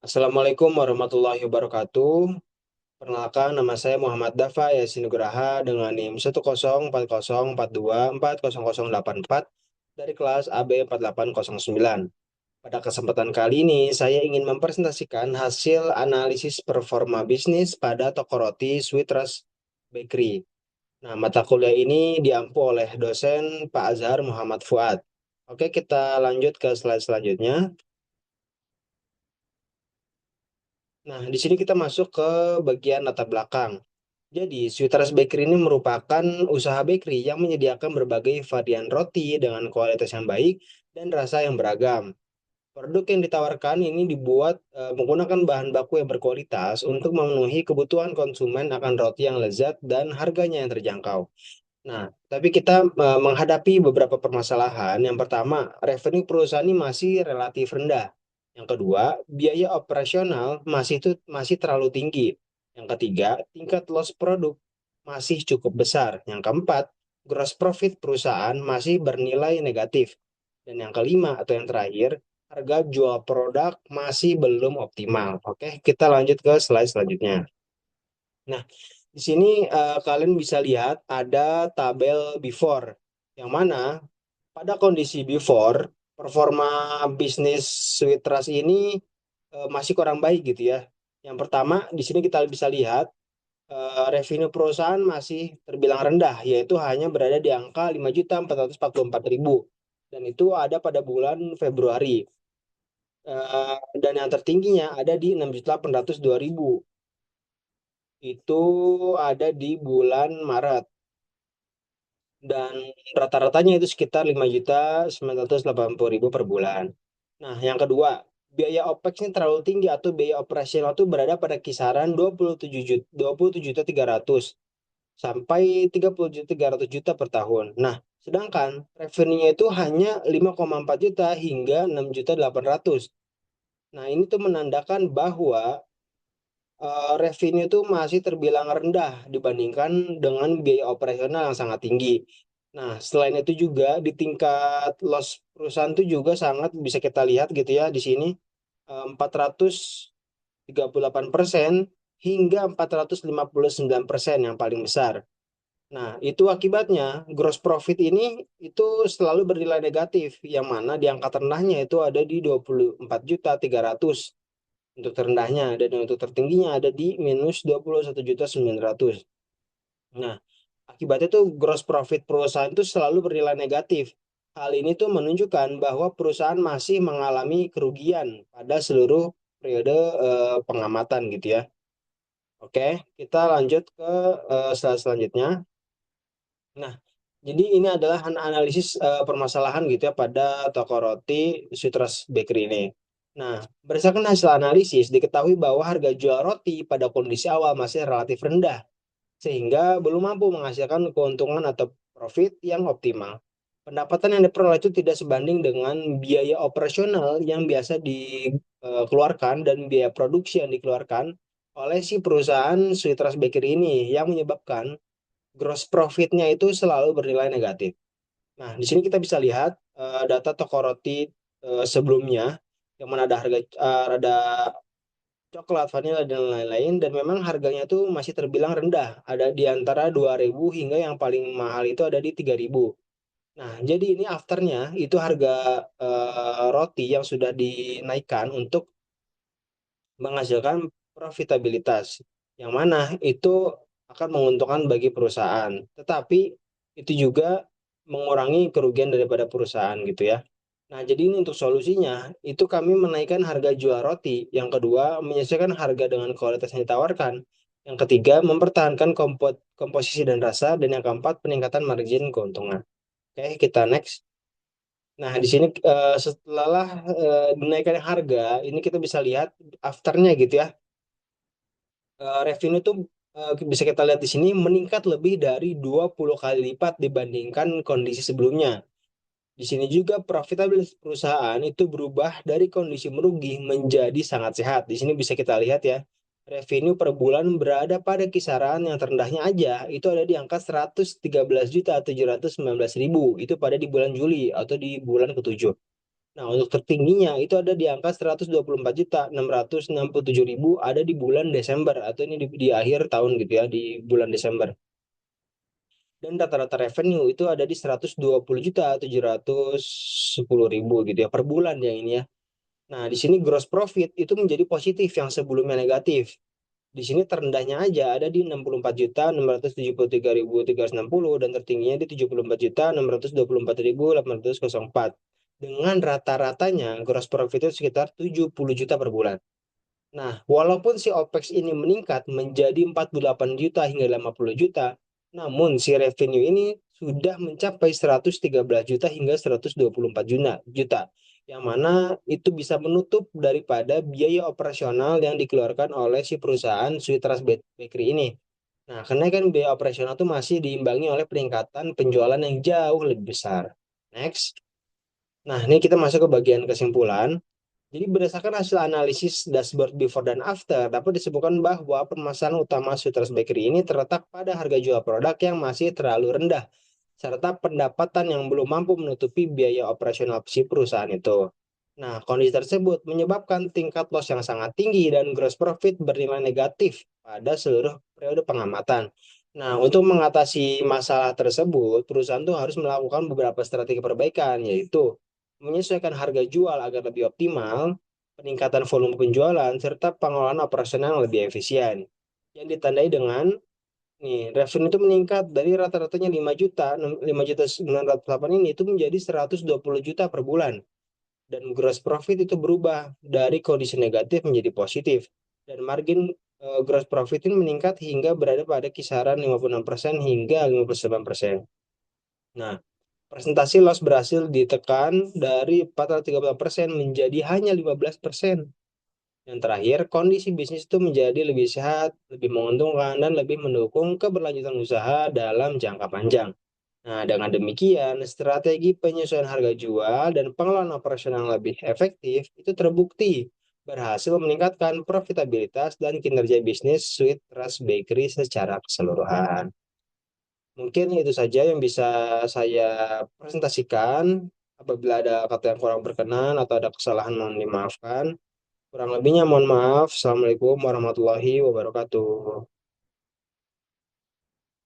Assalamualaikum warahmatullahi wabarakatuh. Perkenalkan, nama saya Muhammad Dafa Yasin Nugraha dengan NIM 10404240084 dari kelas AB 4809. Pada kesempatan kali ini, saya ingin mempresentasikan hasil analisis performa bisnis pada toko roti Sweet Trust Bakery. Nah, mata kuliah ini diampu oleh dosen Pak Azhar Muhammad Fuad. Oke, kita lanjut ke slide selanjutnya. Nah, di sini kita masuk ke bagian latar belakang. Jadi, Sweeters Bakery ini merupakan usaha bakery yang menyediakan berbagai varian roti dengan kualitas yang baik dan rasa yang beragam. Produk yang ditawarkan ini dibuat menggunakan bahan baku yang berkualitas untuk memenuhi kebutuhan konsumen akan roti yang lezat dan harganya yang terjangkau. Nah, tapi kita menghadapi beberapa permasalahan. Yang pertama, revenue perusahaan ini masih relatif rendah. Yang kedua, biaya operasional masih terlalu tinggi. Yang ketiga, tingkat loss produk masih cukup besar. Yang keempat, gross profit perusahaan masih bernilai negatif. Dan yang kelima atau yang terakhir, harga jual produk masih belum optimal. Oke, kita lanjut ke slide selanjutnya. Nah, di sini kalian bisa lihat ada tabel before, yang mana pada kondisi before, performa bisnis Sweet Trust ini masih kurang baik gitu ya. Yang pertama, di sini kita bisa lihat revenue perusahaan masih terbilang rendah, yaitu hanya berada di angka 5.444.000. Dan itu ada pada bulan Februari. Dan yang tertingginya ada di 6.802.000. Itu ada di bulan Maret. Dan rata-ratanya itu sekitar 5.980.000 per bulan. Nah, yang kedua, biaya OPEX ini terlalu tinggi atau biaya operasional itu berada pada kisaran 27.300 sampai 30.300 juta per tahun. Nah, sedangkan revenue-nya itu hanya 5,4 juta hingga 6.800. Nah, ini tuh menandakan bahwa revenue itu masih terbilang rendah dibandingkan dengan biaya operasional yang sangat tinggi. Nah, selain itu juga di tingkat loss perusahaan itu juga sangat bisa kita lihat gitu ya di sini 438% hingga 459% yang paling besar. Nah, itu akibatnya gross profit ini itu selalu bernilai negatif, yang mana di angka terendahnya itu ada di 24.300 untuk terendahnya, dan untuk tertingginya ada di minus 21.900. Nah, akibatnya tuh gross profit perusahaan itu selalu bernilai negatif. Hal ini tuh menunjukkan bahwa perusahaan masih mengalami kerugian pada seluruh periode pengamatan gitu ya. Oke, kita lanjut ke slide selanjutnya. Nah, jadi ini adalah analisis permasalahan gitu ya pada toko roti Citrus Bakery ini. Nah, berdasarkan hasil analisis, diketahui bahwa harga jual roti pada kondisi awal masih relatif rendah, sehingga belum mampu menghasilkan keuntungan atau profit yang optimal. Pendapatan yang diperoleh itu tidak sebanding dengan biaya operasional yang biasa dikeluarkan dan biaya produksi yang dikeluarkan oleh si perusahaan Sweet Trust Bakery ini, yang menyebabkan gross profitnya itu selalu bernilai negatif. Nah, di sini kita bisa lihat data toko roti sebelumnya, yang mana ada harga ada coklat, vanilla, dan lain-lain, dan memang harganya itu masih terbilang rendah. Ada di antara 2.000 hingga yang paling mahal itu ada di 3.000. Nah, jadi ini afternya itu harga roti yang sudah dinaikkan untuk menghasilkan profitabilitas, yang mana itu akan menguntungkan bagi perusahaan. Tetapi itu juga mengurangi kerugian daripada perusahaan gitu ya. Nah, jadi ini untuk solusinya, itu kami menaikkan harga jual roti. Yang kedua, menyesuaikan harga dengan kualitas yang ditawarkan. Yang ketiga, mempertahankan komposisi dan rasa. Dan yang keempat, peningkatan margin keuntungan. Oke, kita next. Nah, di sini setelah menaikkan harga, ini kita bisa lihat afternya gitu ya. Revenue tuh bisa kita lihat di sini meningkat lebih dari 20 kali lipat dibandingkan kondisi sebelumnya. Di sini juga profitabilitas perusahaan itu berubah dari kondisi merugi menjadi sangat sehat. Di sini bisa kita lihat ya, revenue per bulan berada pada kisaran yang terendahnya aja, itu ada di angka 113.719.000. Itu pada di bulan Juli atau di bulan ketujuh. Nah, untuk tertingginya itu ada di angka 124.667.000 ada di bulan Desember atau ini di akhir tahun gitu ya, di bulan Desember. Dan rata-rata revenue itu ada di 120.710.000 gitu ya per bulan ya ini ya. Nah, di sini gross profit itu menjadi positif yang sebelumnya negatif. Di sini terendahnya aja ada di 64.673.360 dan tertingginya di 74.624.804. Dengan rata-ratanya gross profit itu sekitar 70 juta per bulan. Nah, walaupun si OPEX ini meningkat menjadi 48 juta hingga 50 juta, namun si revenue ini sudah mencapai 113 juta hingga 124 juta, yang mana itu bisa menutup daripada biaya operasional yang dikeluarkan oleh si perusahaan Sweet Trust Bakery ini. Nah, kenaikan biaya operasional itu masih diimbangi oleh peningkatan penjualan yang jauh lebih besar. Next. Nah, ini kita masuk ke bagian kesimpulan. Jadi berdasarkan hasil analisis dashboard before dan after, dapat disebutkan bahwa permasalahan utama Sweeters Bakery ini terletak pada harga jual produk yang masih terlalu rendah, serta pendapatan yang belum mampu menutupi biaya operasional si perusahaan itu. Nah, kondisi tersebut menyebabkan tingkat loss yang sangat tinggi dan gross profit bernilai negatif pada seluruh periode pengamatan. Nah, untuk mengatasi masalah tersebut, perusahaan itu harus melakukan beberapa strategi perbaikan, yaitu menyesuaikan harga jual agar lebih optimal, peningkatan volume penjualan, serta pengelolaan operasional yang lebih efisien. Yang ditandai dengan nih, revenue itu meningkat dari rata-ratanya 5 juta, 5 juta 908 ini itu menjadi 120 juta per bulan. Dan gross profit itu berubah dari kondisi negatif menjadi positif. Dan margin gross profit ini meningkat hingga berada pada kisaran 56% hingga 59%. Nah, presentasi loss berhasil ditekan dari 430% menjadi hanya 15%. Yang terakhir, kondisi bisnis itu menjadi lebih sehat, lebih menguntungkan, dan lebih mendukung keberlanjutan usaha dalam jangka panjang. Nah, dengan demikian, strategi penyesuaian harga jual dan pengelolaan operasional yang lebih efektif itu terbukti berhasil meningkatkan profitabilitas dan kinerja bisnis Sweet Trust Bakery secara keseluruhan. Mungkin itu saja yang bisa saya presentasikan. Apabila ada kata yang kurang berkenan atau ada kesalahan mohon dimaafkan. Kurang lebihnya mohon maaf. Assalamualaikum warahmatullahi wabarakatuh.